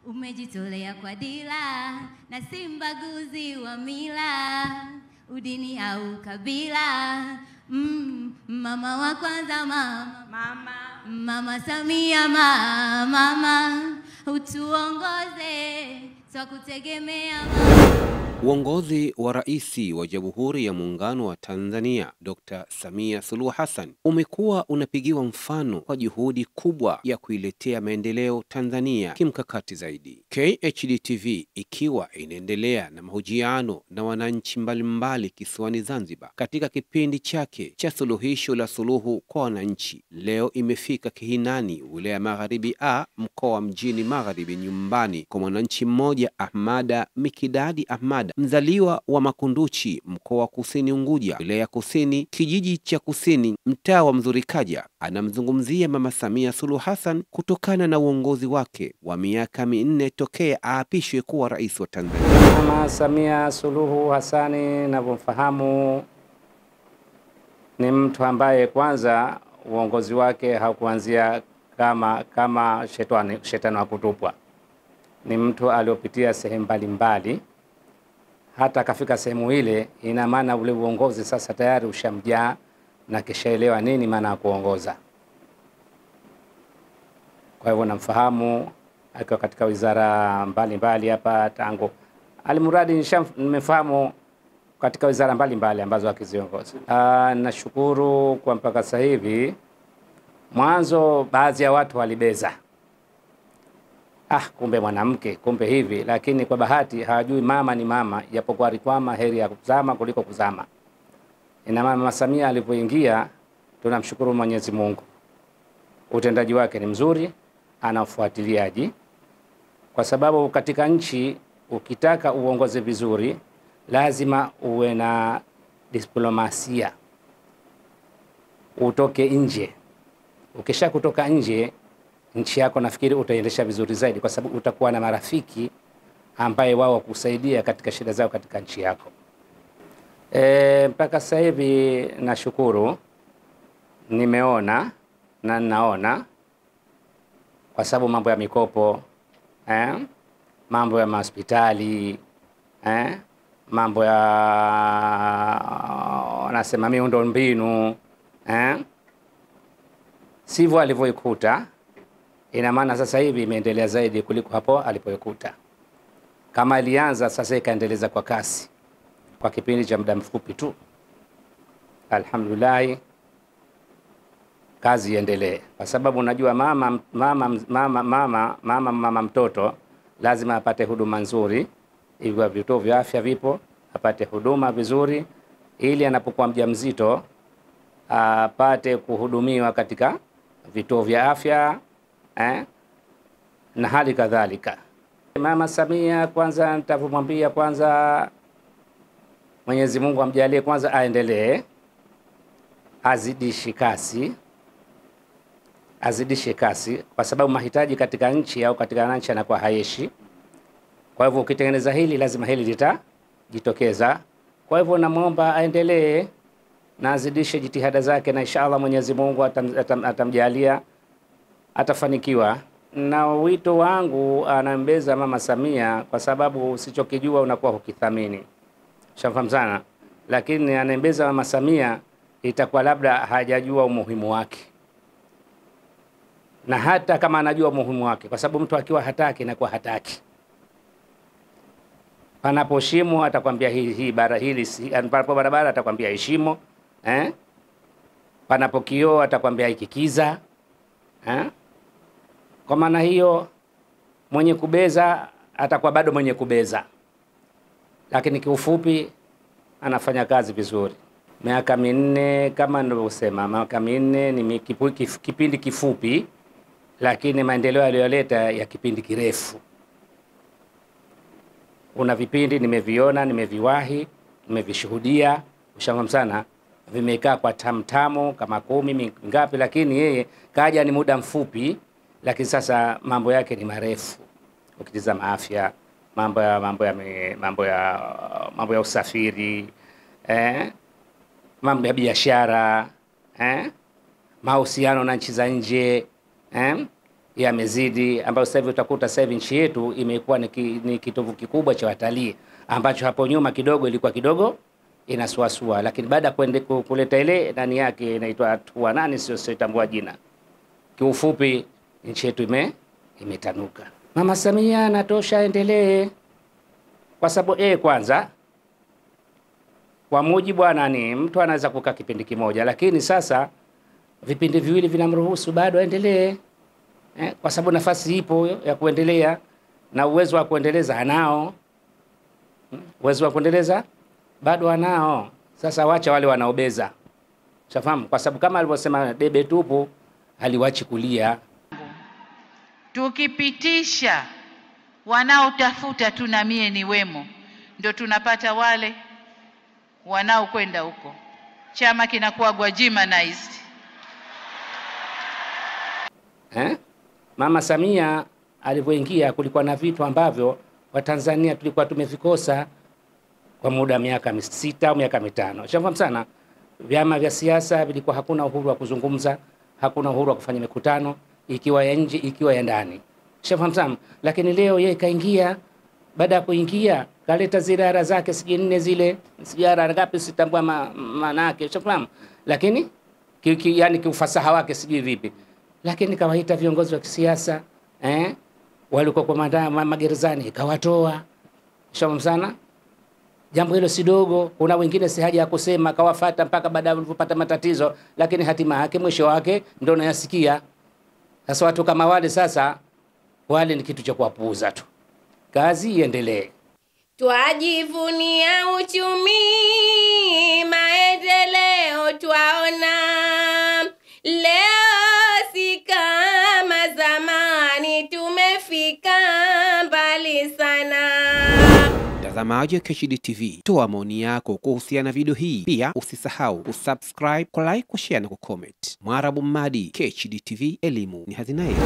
Umejitolea kwa dira na si mbaguzi wa mila, udini au kabila. Mama wa kwanza Mama Samia mama, utuongoze twakutegemea Uongozi wa Rais wa Jamhuri ya Muungano wa Tanzania Dr. Samia Suluhu Hassan umekuwa unapigiwa mfano kwa juhudi kubwa ya kuiletea maendeleo Tanzania kimkakati zaidi. KHD TV ikiwa inaendelea na mahojiano na wananchi mbalimbali kisiwani Zanzibar katika kipindi chake cha suluhisho la suluhu kwa wananchi, leo imefika Kihinani, wilaya Magharibi A, mkoa Mjini Magharibi, nyumbani kwa mwananchi mmoja Ahmada Mikidadi Ahmada, mzaliwa wa Makunduchi, mkoa wa Kusini Unguja, wilaya Kusini, kijiji cha Kusini, mtaa wa Mzurikaja. Anamzungumzia Mama Samia Suluhu Hassan kutokana na uongozi wake wa miaka 4 tokea aapishwe kuwa rais wa Tanzania. Mama Samia Suluhu Hassan ninavyomfahamu ni mtu ambaye kwanza uongozi wake haukuanzia kama shetani wa kutupwa. Ni mtu aliopitia sehemu mbalimbali, hata akafika sehemu ile, ina maana ule uongozi sasa tayari ushamjaa na kishaelewa nini maana ya kuongoza. Kwa hivyo namfahamu akiwa katika wizara mbalimbali hapa tangu alimuradi, nimefahamu katika wizara mbalimbali ambazo akiziongoza. Nashukuru kwa mpaka sasa hivi. Mwanzo baadhi ya watu walibeza, kumbe mwanamke, kumbe hivi, lakini kwa bahati hawajui mama ni mama, japokuwa alikwama heri ya kuzama kuliko kuzama. Ina maana Mama Samia alipoingia, tunamshukuru Mwenyezi Mungu. Utendaji wake ni mzuri, ana ufuatiliaji, kwa sababu katika nchi ukitaka uongoze vizuri lazima uwe na diplomasia, utoke nje. Ukisha kutoka nje, nchi yako nafikiri utaendesha vizuri zaidi, kwa sababu utakuwa na marafiki ambaye wao kusaidia katika shida zao katika nchi yako. Mpaka sasa hivi nashukuru, nimeona na naona, kwa sababu mambo ya mikopo, mambo ya hospitali, mambo ya wanasema miundombinu, sivyo alivyoikuta. Ina maana sasa hivi imeendelea zaidi kuliko hapo alipoikuta. Kama ilianza, sasa ikaendeleza kwa kasi kwa kipindi cha muda mfupi tu. Alhamdulillah, kazi iendelee, kwa sababu unajua mama mtoto lazima apate huduma nzuri. Hivyo vituo vya afya vipo, apate huduma vizuri, ili anapokuwa mjamzito apate kuhudumiwa katika vituo vya afya, na hali kadhalika. Mama Samia, kwanza nitavumwambia, kwanza Mwenyezi Mungu amjalie, kwanza aendelee, azidishe kasi, kwa sababu mahitaji katika nchi au katika nchi anakuwa hayeshi. Kwa hivyo ukitengeneza hili, lazima hili litajitokeza. Kwa hivyo namuomba aendelee na azidishe jitihada zake, na inshallah Mwenyezi Mungu atamjalia, atafanikiwa. Na wito wangu anambeza Mama Samia, kwa sababu usichokijua unakuwa hukithamini. Shafahamu sana, lakini anambeza Mama Samia itakuwa labda hajajua umuhimu wake, na hata kama anajua umuhimu wake, kwa sababu mtu akiwa hataki inakuwa hataki. Panapo shimo atakwambia hii panapo barabara atakwambia heshimo, panapo kioo atakwambia ikikiza, Kwa maana hiyo mwenye kubeza atakuwa bado mwenye kubeza, lakini kiufupi anafanya kazi vizuri. Miaka 4 kama nilivyosema, miaka 4 ni kipindi kifupi, lakini maendeleo aliyoleta ya kipindi kirefu. Kuna vipindi nimeviona, nimeviwahi, nimevishuhudia, ushafahamu sana, vimekaa kwa tamtamu kama 10 ngapi, lakini yeye kaja ni muda mfupi, lakini sasa mambo yake ni marefu. Ukitizama afya, mambo ya usafiri, mambo ya biashara, mahusiano na nchi za nje, yamezidi, ambayo sasa hivi utakuta sasa hivi nchi yetu imekuwa ni kitovu kikubwa cha watalii, ambacho hapo nyuma kidogo ilikuwa kidogo inasuasua, lakini baada ya kuleta ile nani yake inaitwa hatua nani, sio tambua jina. Kiufupi nchi yetu imetanuka. Mama Samia anatosha, endelee, kwa sababu kwanza kwa mujibu wa nani, mtu anaweza kukaa kipindi kimoja, lakini sasa vipindi viwili vinamruhusu bado aendelee, kwa sababu nafasi ipo ya kuendelea na uwezo wa kuendeleza anao, uwezo wa kuendeleza bado anao. Sasa wacha wale wanaobeza, shafahamu, kwa sababu kama alivyosema debe tupu haliwachi kulia. Tukipitisha wanaotafuta tu na mie ni wemo, ndio tunapata wale wanaokwenda huko, chama kinakuwa Gwajimanized. Mama Samia alivyoingia kulikuwa na vitu ambavyo Watanzania tulikuwa tumevikosa kwa muda miaka 6 au miaka 5. Shafahamu sana, vyama vya siasa vilikuwa hakuna uhuru wa kuzungumza, hakuna uhuru wa kufanya mikutano, ikiwa ya nje ikiwa ya ndani. Shafahamu sana, lakini leo yeye kaingia, baada ya kuingia kaleta ziara zake siji 4 zile, ziara ngapi sitambua maana yake, shafahamu, lakini yani kiufasaha wake siji vipi, lakini kawaita viongozi wa kisiasa walikuwa kwa magerezani kawatoa. Shafahamu sana, jambo hilo si dogo. Kuna wengine si haja ya kusema, kawafuata mpaka baada walipopata matatizo, lakini hatima yake mwisho wake ndio unayasikia. Sasa watu kama wale sasa, wale ni kitu cha kuwapuuza tu. Kazi iendelee. Twajivunia uchumi, maendeleo twaona, leo si kama zamani, tumefika mbali sana. Mtazamaji wa KHD TV, toa maoni yako kuhusiana na video hii. Pia usisahau kusubscribe, kulike, kushare na kucomment. Mwarabu Mmadi, KHD TV, elimu ni hazina yetu.